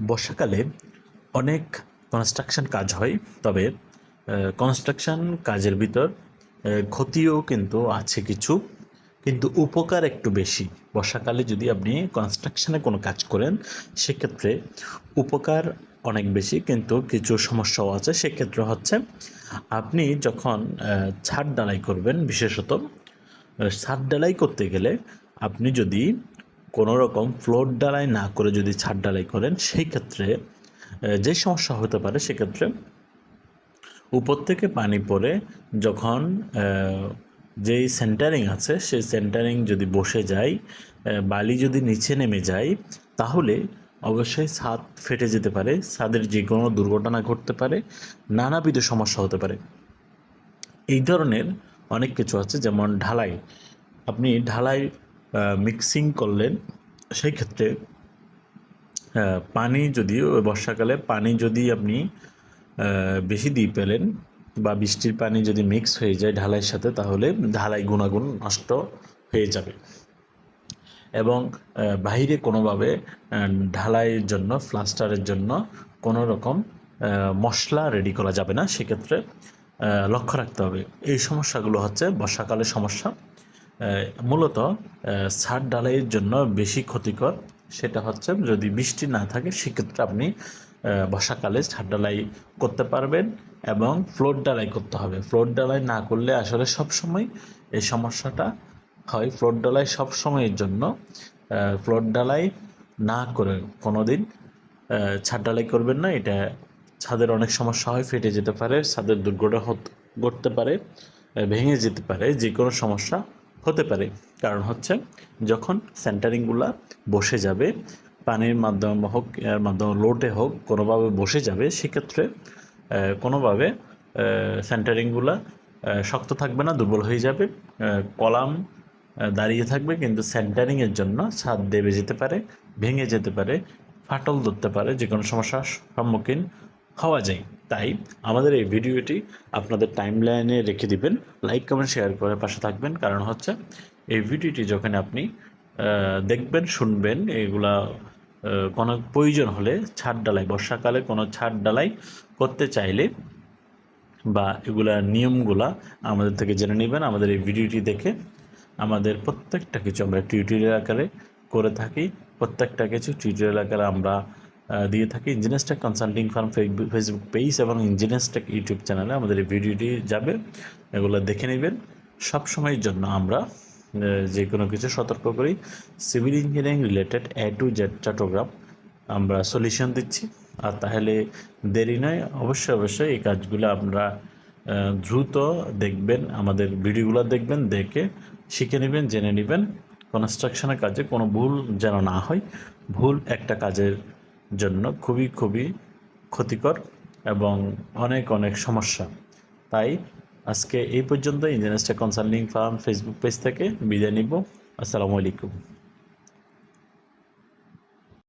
বর্ষাকালে অনেক কনস্ট্রাকশন কাজ হয়, তবে কনস্ট্রাকশন কাজের ভিতর ক্ষতিও কিন্তু আছে কিছু, কিন্তু উপকার একটু বেশি। বর্ষাকালে যদি আপনি কনস্ট্রাকশনে কোনো কাজ করেন সেক্ষেত্রে উপকার অনেক বেশি, কিন্তু কিছু সমস্যাও আছে। সেক্ষেত্রে হচ্ছে আপনি যখন ছাদ ঢালাই করবেন, বিশেষত ছাদ ঢালাই করতে গেলে আপনি যদি কোনো রকম ফ্লোর ঢালাই না করে যদি ছাদ ঢালাই করেন, সেই ক্ষেত্রে যে সমস্যা হতে পারে, সেক্ষেত্রে উপর থেকে পানি পড়ে যখন যেই সেন্টারিং আছে সেই সেন্টারিং যদি বসে যায়, বালি যদি নিচে নেমে যায়, তাহলে অবশ্যই ছাদ ফেটে যেতে পারে, ছাদের যে কোনো দুর্ঘটনা ঘটতে পারে, নানাবিধ সমস্যা হতে পারে। এই ধরনের অনেক কিছু আছে, যেমন ঢালাই। আপনি ঢালাই মিক্সিং করলেন, সেই ক্ষেত্রে পানি যদি বর্ষাকালে পানি যদি আপনি বেশি দিয়ে পেলেন বা বৃষ্টির পানি যদি মিক্স হয়ে যায় ঢালাইয়ের সাথে, তাহলে ঢালাই গুণাগুণ নষ্ট হয়ে যাবে। এবং বাইরে কোনোভাবে ঢালাইয়ের জন্য, প্লাস্টারের জন্য কোনো রকম মশলা রেডি করা যাবে না। সেক্ষেত্রে লক্ষ্য রাখতে হবে। এই সমস্যাগুলো হচ্ছে বর্ষাকালের সমস্যা। মূলত ছাদ ঢালাইয়ের জন্য বেশি ক্ষতিকর সেটা হচ্ছে যদি বৃষ্টি না থাকে, সেক্ষেত্রে আপনি বর্ষাকালে ছাদ ঢালাই করতে পারবেন এবং ফ্লোর ঢালাই করতে হবে। ফ্লোর ঢালাই না করলে আসলে সবসময় এই সমস্যাটা হয়। ফ্লোর ঢালাই সবসময়ের জন্য ফ্লোর ঢালাই না করে কোনো দিন ছাদ ঢালাই করবেন না। এটা ছাদের অনেক সমস্যা হয়, ফেটে যেতে পারে, ছাদের দুর্ঘটনা ঘটতে পারে, ভেঙে যেতে পারে, যে কোনো সমস্যা হতে পারে। কারণ হচ্ছে যখন সেন্টারিংগুলো বসে যাবে, পানির মাধ্যমে হোক, এর মাধ্যমে লোডে হোক, কোনোভাবে বসে যাবে, সেক্ষেত্রে কোনোভাবে সেন্টারিংগুলো শক্ত থাকবে না, দুর্বল হয়ে যাবে, কলাম দাঁড়িয়ে থাকবে, কিন্তু সেন্টারিংয়ের জন্য ছাদ দেবে যেতে পারে, ভেঙে যেতে পারে, ফাটল ধরতে পারে, যে কোনো সমস্যার সম্মুখীন হওয়া যায়। তাই আমাদের এই ভিডিওটি আপনাদের টাইমলাইনে রেখে দিবেন, লাইক কমেন্ট শেয়ার করে পাশে থাকবেন। কারণ হচ্ছে এই ভিডিওটি যখন আপনি দেখবেন, শুনবেন, এগুলা কোনো প্রয়োজন হলে ছাদ ঢালাই, বর্ষাকালে কোনো ছাদ ঢালাই করতে চাইলে বা এগুলা নিয়মগুলা আমাদের থেকে জেনে নেবেন। আমাদের এই ভিডিওটি দেখে আমাদের প্রত্যেকটা কিছু আমরা টিউটোরিয়াল আকারে করে থাকি, প্রত্যেকটা কিছু টিউটোরিয়াল আকারে আমরা দিয়ে থাকি। Engineers tech consulting firm facebook page এবং ইঞ্জিনিয়ার্স টেক ইউটিউব চ্যানেলে আমাদের এই ভিডিওটি যাবে, এগুলো দেখে নেবেন। সব সময়ের জন্য আমরা যে কোনো কিছু সতর্ক করি। Civil engineering related A to Z Chittagong আমরা সলিউশন দিচ্ছি। আর তাহলে দেরি নয়, অবশ্যই এই কাজগুলো আমরা দ্রুত দেখবেন, আমাদের ভিডিওগুলো দেখবেন, দেখে শিখে নেবেন, জেনে নেবেন। কনস্ট্রাকশনের কাজে কোনো ভুল যেন না হয়। ভুল একটা কাজের জন্য খুবই ক্ষতিকর এবং অনেক সমস্যা। তাই আজকে এই পর্যন্ত। Engineers tech consulting firm facebook page থেকে বিদায় নিব। আসসালামু আলাইকুম।